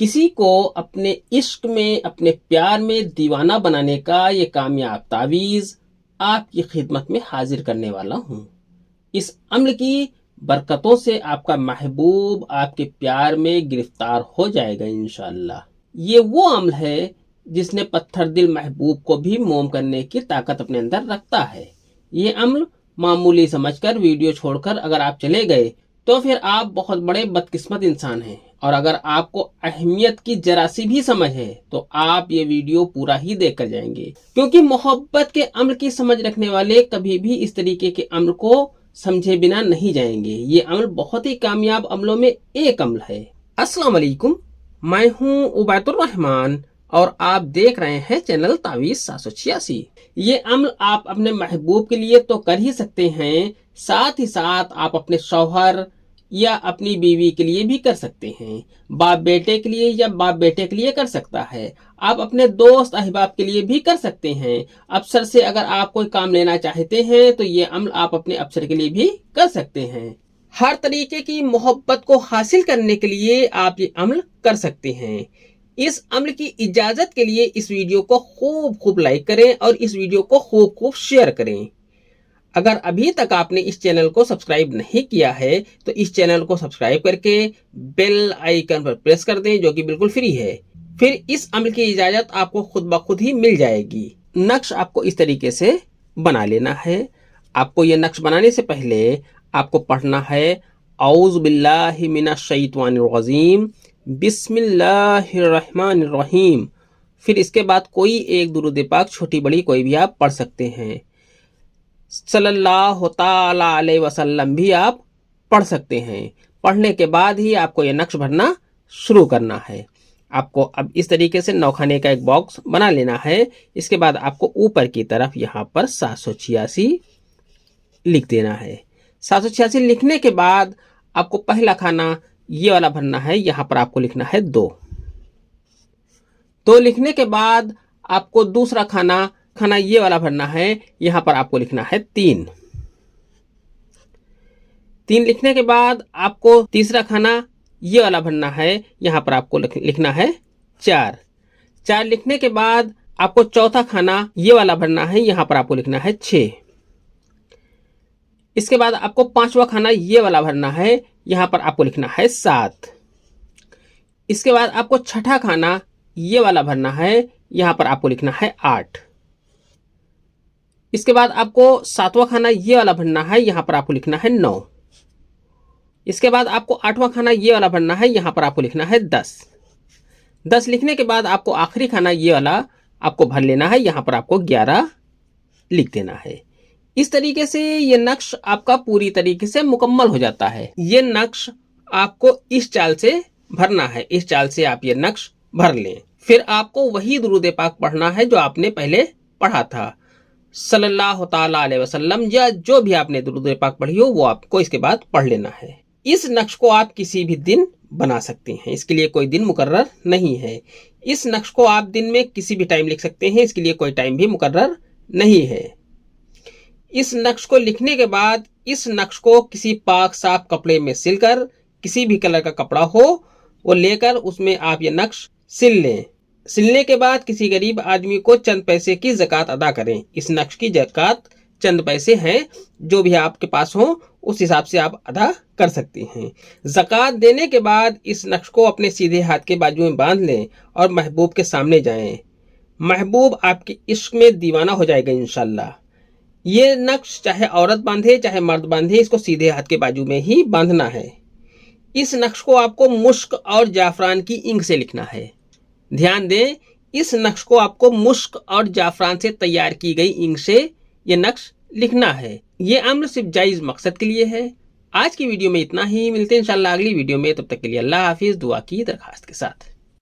کسی کو اپنے عشق میں، اپنے پیار میں دیوانہ بنانے کا یہ کامیاب تعویذ آپ کی خدمت میں حاضر کرنے والا ہوں۔ اس عمل کی برکتوں سے آپ کا محبوب آپ کے پیار میں گرفتار ہو جائے گا انشاءاللہ۔ یہ وہ عمل ہے جس نے پتھر دل محبوب کو بھی موم کرنے کی طاقت اپنے اندر رکھتا ہے۔ یہ عمل معمولی سمجھ کر ویڈیو چھوڑ کر اگر آپ چلے گئے تو پھر آپ بہت بڑے بدقسمت انسان ہیں، اور اگر آپ کو اہمیت کی ذرا سی بھی سمجھ ہے تو آپ یہ ویڈیو پورا ہی دیکھ کر جائیں گے، کیونکہ محبت کے عمل کی سمجھ رکھنے والے کبھی بھی اس طریقے کے عمل کو سمجھے بنا نہیں جائیں گے۔ یہ عمل بہت ہی کامیاب عملوں میں ایک عمل ہے۔ السلام علیکم، میں ہوں عبید الرحمن اور آپ دیکھ رہے ہیں چینل تعویذ 786۔ یہ عمل آپ اپنے محبوب کے لیے تو کر ہی سکتے ہیں، ساتھ ہی ساتھ آپ اپنے شوہر یا اپنی بیوی کے لیے بھی کر سکتے ہیں، باپ بیٹے کے لیے یا باپ بیٹے کے لیے کر سکتا ہے، آپ اپنے دوست احباب کے لیے بھی کر سکتے ہیں، افسر سے اگر آپ کوئی کام لینا چاہتے ہیں تو یہ عمل آپ اپنے افسر کے لیے بھی کر سکتے ہیں۔ ہر طریقے کی محبت کو حاصل کرنے کے لیے آپ یہ عمل کر سکتے ہیں۔ اس عمل کی اجازت کے لیے اس ویڈیو کو خوب لائک کریں اور اس ویڈیو کو خوب شیئر کریں۔ اگر ابھی تک آپ نے اس چینل کو سبسکرائب نہیں کیا ہے تو اس چینل کو سبسکرائب کر کے بیل آئیکن پر پریس کر دیں، جو کہ بالکل فری ہے۔ پھر اس عمل کی اجازت آپ کو خود بخود ہی مل جائے گی۔ نقش آپ کو اس طریقے سے بنا لینا ہے۔ آپ کو یہ نقش بنانے سے پہلے آپ کو پڑھنا ہے اعوذ باللہ من الشیطان الرجیم، بسم اللہ الرحمن الرحیم۔ پھر اس کے بعد کوئی ایک درود پاک چھوٹی بڑی کوئی بھی آپ پڑھ سکتے ہیں، صلی اللہ تعالی علیہ وسلم بھی آپ پڑھ سکتے ہیں۔ پڑھنے کے بعد ہی آپ کو یہ نقش بھرنا شروع کرنا ہے۔ آپ کو اب اس طریقے سے نوکھانے کا ایک باکس بنا لینا ہے۔ اس کے بعد آپ کو اوپر کی طرف یہاں پر 786 لکھ دینا ہے۔ 786 لکھنے کے بعد آپ کو پہلا کھانا یہ والا بھرنا ہے، یہاں پر آپ کو لکھنا ہے 2۔ 2 لکھنے کے بعد آپ کو دوسرا کھانا یہ والا بھرنا ہے، یہاں پر آپ کو لکھنا ہے 3۔ 3 لکھنے کے بعد آپ کو تیسرا کھانا یہ والا بھرنا ہے، یہاں پر آپ کو لکھنا ہے 4۔ 4 لکھنے کے بعد آپ کو چوتھا کھانا یہ والا بھرنا ہے، یہاں پر آپ کو لکھنا ہے 6۔ اس کے بعد آپ کو 5واں کھانا یہ والا بھرنا ہے، یہاں پر آپ کو لکھنا ہے 7۔ اس کے بعد آپ کو چھٹا کھانا یہ والا بھرنا ہے، یہاں پر آپ کو لکھنا ہے 8۔ اس کے بعد آپ کو 7واں کھانا یہ والا بھرنا ہے، یہاں پر آپ کو لکھنا ہے 9۔ اس کے بعد آپ کو 8واں کھانا یہ والا بھرنا ہے، یہاں پر آپ کو لکھنا ہے 10۔ 10 لکھنے کے بعد آپ کو آخری کھانا یہ والا آپ کو بھر لینا ہے، یہاں پر آپ کو 11 لکھ دینا ہے۔ اس طریقے سے یہ نقش آپ کا پوری طریقے سے مکمل ہو جاتا ہے۔ یہ نقش آپ کو اس چال سے بھرنا ہے، اس چال سے آپ یہ نقش بھر لیں۔ پھر آپ کو وہی درود پاک پڑھنا ہے جو آپ نے پہلے پڑھا تھا، صلی اللہ تعالی علیہ وسلم، یا جو بھی آپ نے درود پاک پڑھی ہو وہ آپ کو اس کے بعد پڑھ لینا ہے۔ اس نقش کو آپ کسی بھی دن بنا سکتے ہیں، اس کے لیے کوئی دن مقرر نہیں ہے۔ اس نقش کو آپ دن میں کسی بھی ٹائم لکھ سکتے ہیں، اس کے لیے کوئی ٹائم بھی مقرر نہیں ہے۔ اس نقش کو لکھنے کے بعد اس نقش کو کسی پاک صاف کپڑے میں سل کر، کسی بھی کلر کا کپڑا ہو وہ لے کر اس میں آپ یہ نقش سل لیں۔ سلنے کے بعد کسی غریب آدمی کو چند پیسے کی زکوٰۃ ادا کریں۔ اس نقش کی زکوٰۃ چند پیسے ہیں، جو بھی آپ کے پاس ہوں اس حساب سے آپ ادا کر سکتے ہیں۔ زکوٰۃ دینے کے بعد اس نقش کو اپنے سیدھے ہاتھ کے بازو میں باندھ لیں اور محبوب کے سامنے جائیں۔ محبوب آپ کے عشق میں دیوانہ ہو جائے گا انشاءاللہ۔ یہ نقش چاہے عورت باندھے چاہے مرد باندھے، اس کو سیدھے ہاتھ کے بازو میں ہی باندھنا ہے۔ اس نقش کو آپ کو مشک اور جعفران کی انک سے لکھنا ہے۔ دھیان دیں، اس نقش کو آپ کو مشک اور جعفران سے تیار کی گئی انک سے یہ نقش لکھنا ہے۔ یہ عمل صرف جائز مقصد کے لیے ہے۔ آج کی ویڈیو میں اتنا ہی، ملتے ہیں انشاءاللہ اگلی ویڈیو میں، تب تک کے لیے اللہ حافظ، دعا کی درخواست کے ساتھ۔